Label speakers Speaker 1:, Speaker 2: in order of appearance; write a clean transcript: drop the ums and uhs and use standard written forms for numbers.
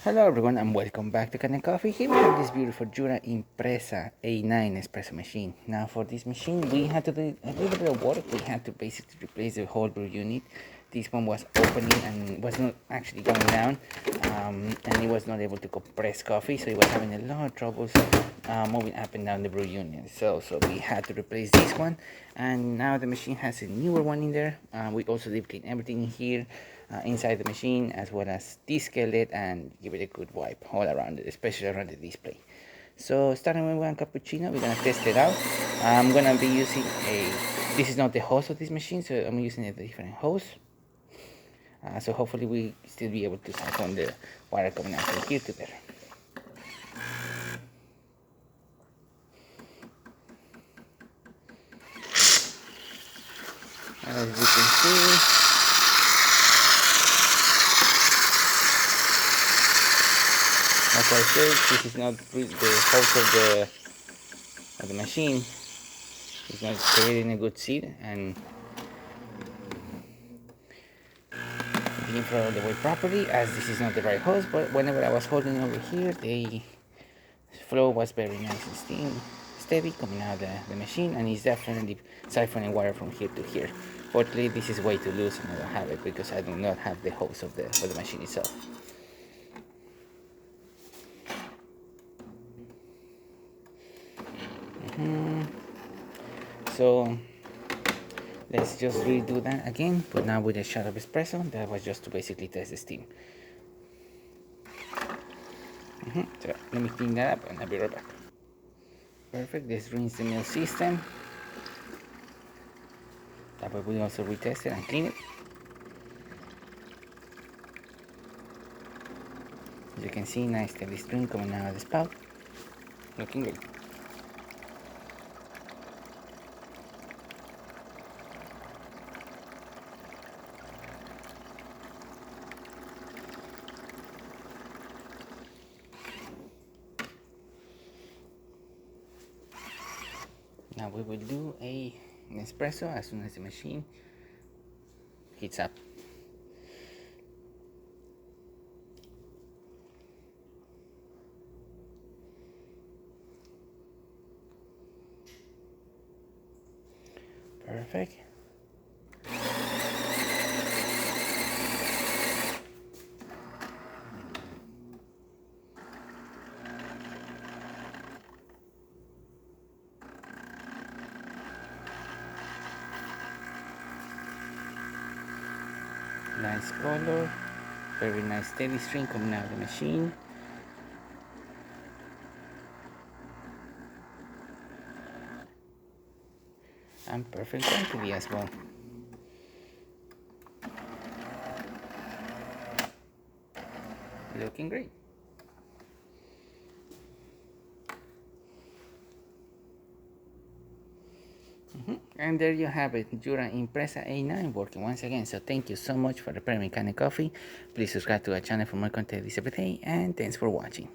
Speaker 1: Hello everyone and welcome back to Kanen Coffee. Here we have this beautiful Jura impressa a9 espresso machine. Now for this machine we had to do a little bit of work. We had to basically replace the whole brew unit. This one was opening and was not actually going down, and it was not able to compress coffee, so it was having a lot of troubles moving up and down the brew unit. So we had to replace this one, and now the machine has a newer one in there. We also deep clean everything in here. Inside the machine, as well as descale it and give it a good wipe all around it, especially around the display. So starting with one cappuccino, we're gonna test it out. I'm gonna be using this is not the hose of this machine, so I'm using a different hose. So hopefully we still be able to siphon the water coming out from here to there. As you can see, as I said, this is not the hose of the machine. It's not creating a good seed and didn't flow the way properly, as this is not the right hose. But whenever I was holding over here, the flow was very nice and steady coming out of the machine, and it's definitely siphoning water from here to here. Fortunately, this is way too loose and I don't have it because I do not have the hose of the machine itself. So let's just redo that again, but now with a shot of espresso. That was just to basically test the steam. So let me clean that up and I'll be right back. Perfect, let's rinse the mill system. That way we also retest it and clean it. As you can see, nice steady stream coming out of the spout. Looking good. Now we will do an espresso as soon as the machine heats up. Perfect. Nice color, very nice steady stream coming out of the machine. And perfect quantity as well. Looking great. And there you have it, Jura impressa a9 working once again. So thank you so much for preparing Kanen Coffee. Please subscribe to our channel for more content this every day, and thanks for watching.